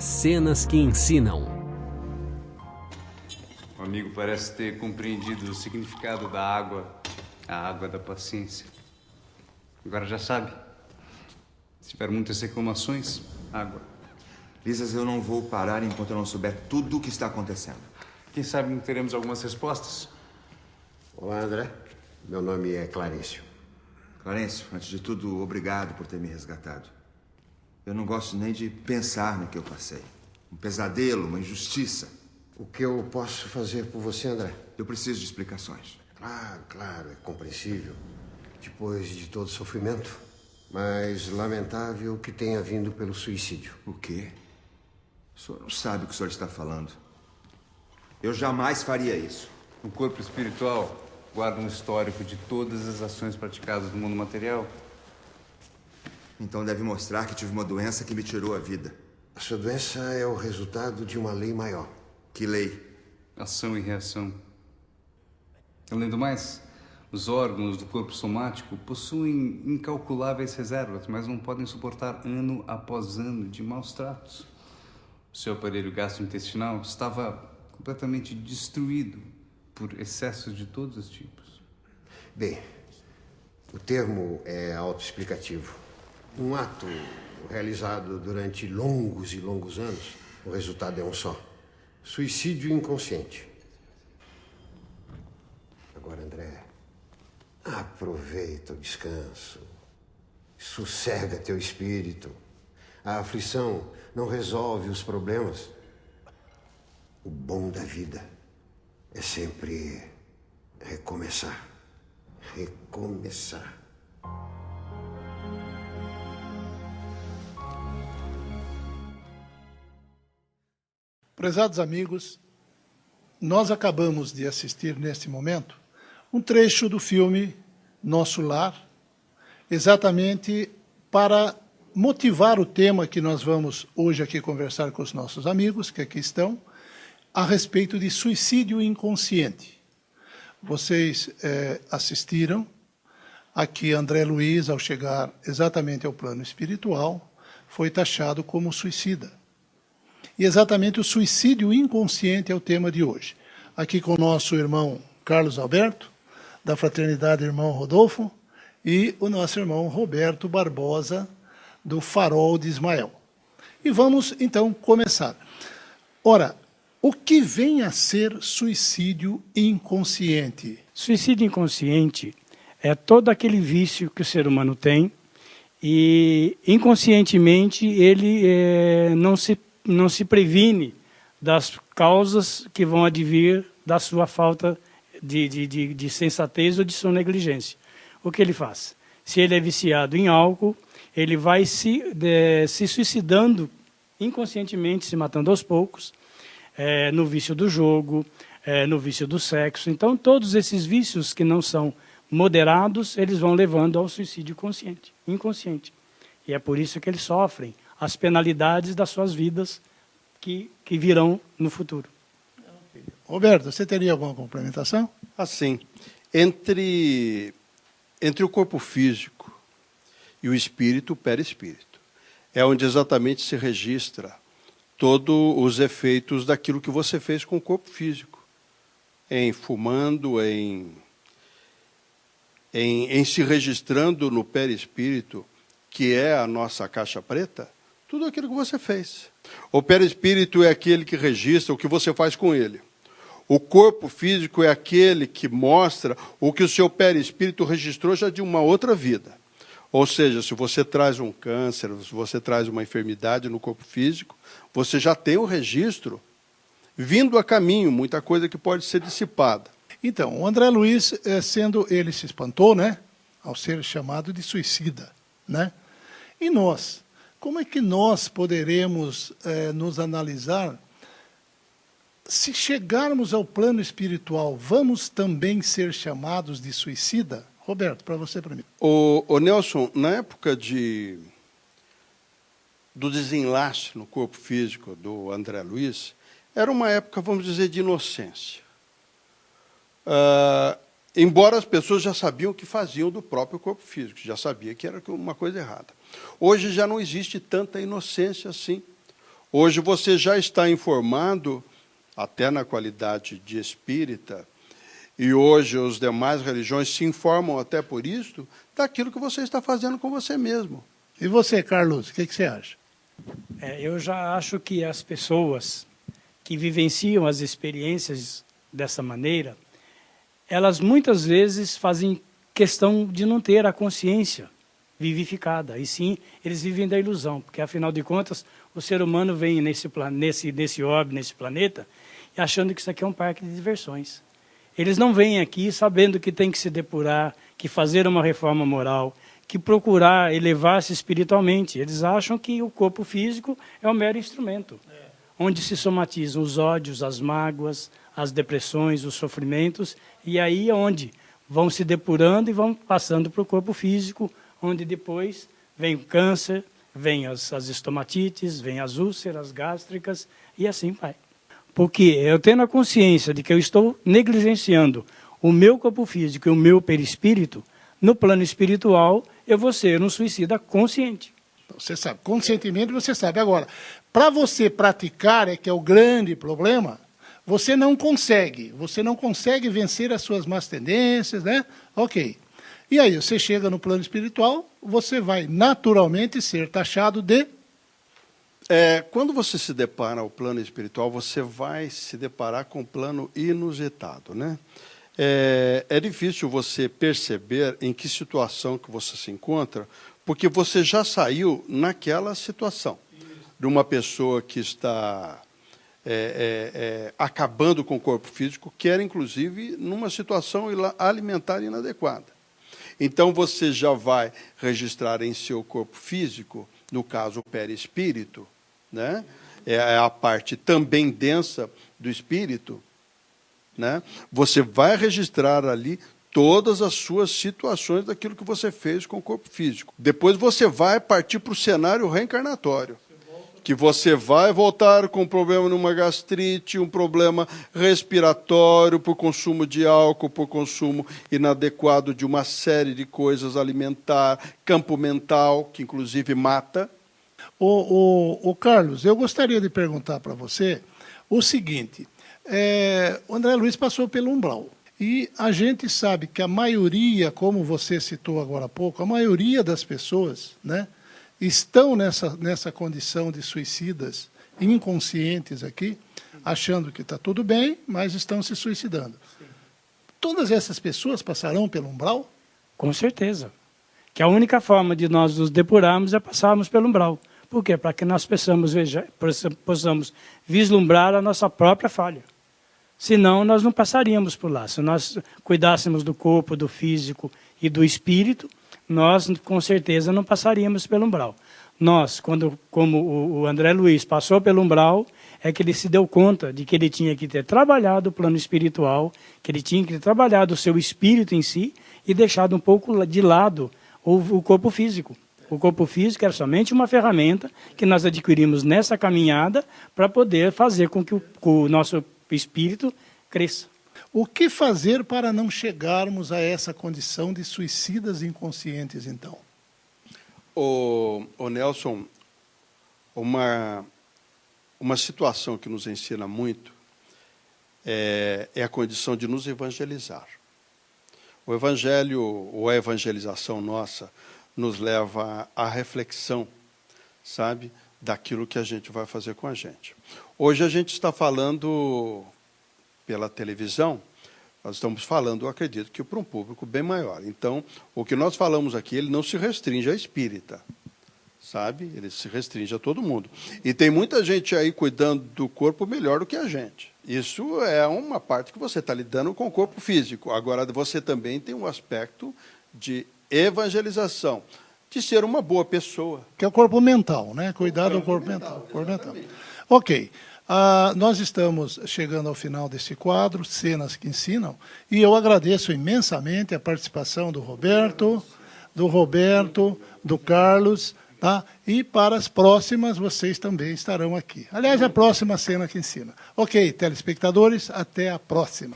Cenas que ensinam. O amigo parece ter compreendido o significado da água, a água da paciência. Agora já sabe. Se tiver muitas reclamações, água. Lisas, eu não vou parar enquanto eu não souber tudo o que está acontecendo. Quem sabe não teremos algumas respostas? Olá, André. Meu nome é Clarencio. Clarencio, antes de tudo, obrigado por ter me resgatado. Eu não gosto nem de pensar no que eu passei. Um pesadelo, uma injustiça. O que eu posso fazer por você, André? Eu preciso de explicações. Claro, é compreensível. Depois de todo sofrimento. Mas lamentável que tenha vindo pelo suicídio. O quê? O senhor não sabe o que o senhor está falando. Eu jamais faria isso. O corpo espiritual guarda um histórico de todas as ações praticadas no mundo material. Então deve mostrar que tive uma doença que me tirou a vida. A sua doença é o resultado de uma lei maior. Que lei? Ação e reação. Além do mais, os órgãos do corpo somático possuem incalculáveis reservas, mas não podem suportar ano após ano de maus tratos. O seu aparelho gastrointestinal estava completamente destruído por excessos de todos os tipos. Bem, o termo é autoexplicativo. Um ato realizado durante longos e longos anos, o resultado é um só. Suicídio inconsciente. Agora, André, aproveita o descanso. Sossega teu espírito. A aflição não resolve os problemas. O bom da vida é sempre recomeçar. Recomeçar. Prezados amigos, nós acabamos de assistir neste momento um trecho do filme Nosso Lar, exatamente para motivar o tema que nós vamos hoje aqui conversar com os nossos amigos, que aqui estão, a respeito de suicídio inconsciente. Vocês assistiram aqui André Luiz, ao chegar exatamente ao plano espiritual, foi taxado como suicida. E exatamente o suicídio inconsciente é o tema de hoje. Aqui com o nosso irmão Carlos Alberto, da Fraternidade Irmão Rodolfo, e o nosso irmão Roberto Barbosa, do Farol de Ismael. E vamos, então, começar. Ora, o que vem a ser suicídio inconsciente? Suicídio inconsciente é todo aquele vício que o ser humano tem e, inconscientemente, ele não se previne das causas que vão advir da sua falta de sensatez ou de sua negligência. O que ele faz? Se ele é viciado em álcool, ele vai se suicidando inconscientemente, se matando aos poucos, no vício do jogo, no vício do sexo. Então, todos esses vícios que não são moderados, eles vão levando ao suicídio inconsciente. E é por isso que eles sofrem as penalidades das suas vidas que virão no futuro. Roberto, você teria alguma complementação? Assim, entre o corpo físico e o espírito, o perispírito, é onde exatamente se registra todos os efeitos daquilo que você fez com o corpo físico, em fumando, em se registrando no perispírito, que é a nossa caixa preta, tudo aquilo que você fez. O perispírito é aquele que registra o que você faz com ele. O corpo físico é aquele que mostra o que o seu perispírito registrou já de uma outra vida. Ou seja, se você traz um câncer, se você traz uma enfermidade no corpo físico, você já tem o registro vindo a caminho, muita coisa que pode ser dissipada. Então, o André Luiz, ele se espantou, né, ao ser chamado de suicida, né? E nós? Como é que nós poderemos nos analisar? Se chegarmos ao plano espiritual, vamos também ser chamados de suicida? Roberto, para você primeiro. O Nelson, na época do desenlace no corpo físico do André Luiz, era uma época, vamos dizer, de inocência. Embora as pessoas já sabiam o que faziam do próprio corpo físico, já sabia que era uma coisa errada. Hoje já não existe tanta inocência assim. Hoje você já está informado, até na qualidade de espírita, e hoje as demais religiões se informam até por isso, daquilo que você está fazendo com você mesmo. E você, Carlos, o que você acha? Eu já acho que as pessoas que vivenciam as experiências dessa maneira, elas muitas vezes fazem questão de não ter a consciência vivificada, e sim, eles vivem da ilusão, porque afinal de contas, o ser humano vem nesse orbe, nesse planeta, achando que isso aqui é um parque de diversões. Eles não vêm aqui sabendo que tem que se depurar, que fazer uma reforma moral, que procurar elevar-se espiritualmente. Eles acham que o corpo físico é um mero instrumento, onde se somatizam os ódios, as mágoas, as depressões, os sofrimentos, e aí é onde vão se depurando e vão passando para o corpo físico, onde depois vem o câncer, vem as estomatites, vem as úlceras gástricas, e assim vai. Porque eu tendo a consciência de que eu estou negligenciando o meu corpo físico e o meu perispírito, no plano espiritual, eu vou ser um suicida consciente. Você sabe, conscientemente você sabe. Agora, para você praticar, é que é o grande problema, você não consegue vencer as suas más tendências, né? Ok. E aí, você chega no plano espiritual, você vai naturalmente ser taxado de... Quando você se depara ao plano espiritual, você vai se deparar com um plano inusitado, né? É difícil você perceber em que situação que você se encontra, porque você já saiu naquela situação de uma pessoa que está acabando com o corpo físico, que era, inclusive, numa situação alimentar inadequada. Então, você já vai registrar em seu corpo físico, no caso, o perispírito, né? É a parte também densa do espírito, né? Você vai registrar ali todas as suas situações daquilo que você fez com o corpo físico. Depois você vai partir para o cenário reencarnatório, que você vai voltar com um problema numa gastrite, um problema respiratório por consumo de álcool, por consumo inadequado de uma série de coisas alimentar, campo mental, que inclusive mata. O Carlos, eu gostaria de perguntar para você o seguinte, o André Luiz passou pelo umbral, e a gente sabe que a maioria, como você citou agora há pouco, a maioria das pessoas, né, estão nessa condição de suicidas inconscientes aqui, achando que está tudo bem, mas estão se suicidando. Sim. Todas essas pessoas passarão pelo umbral? Com certeza. Que a única forma de nós nos depurarmos é passarmos pelo umbral. Por quê? Para que nós possamos vislumbrar a nossa própria falha. Senão, nós não passaríamos por lá. Se nós cuidássemos do corpo, do físico e do espírito, nós, com certeza, não passaríamos pelo umbral. Nós, como o André Luiz passou pelo umbral, é que ele se deu conta de que ele tinha que ter trabalhado o plano espiritual, que ele tinha que ter trabalhado o seu espírito em si e deixado um pouco de lado o corpo físico. O corpo físico era somente uma ferramenta que nós adquirimos nessa caminhada para poder fazer com que o nosso espírito cresça. O que fazer para não chegarmos a essa condição de suicidas inconscientes, então? O Nelson, uma situação que nos ensina muito é a condição de nos evangelizar. O evangelho, ou a evangelização nossa, nos lva à reflexão, sabe, daquilo que a gente vai fazer com a gente. Hoje a gente está falando pela televisão, nós estamos falando, eu acredito, que para um público bem maior. Então, o que nós falamos aqui, ele não se restringe à espírita, sabe? Ele se restringe a todo mundo. E tem muita gente aí cuidando do corpo melhor do que a gente. Isso é uma parte que você está lidando com o corpo físico. Agora, você também tem um aspecto de evangelização, de ser uma boa pessoa. Que é o corpo mental, né? Cuidar do corpo mental. Ok. Nós estamos chegando ao final desse quadro, Cenas que Ensinam, e eu agradeço imensamente a participação do Roberto, do Carlos, tá? E para as próximas vocês também estarão aqui. Aliás, a próxima Cena que Ensina. Ok, telespectadores, até a próxima.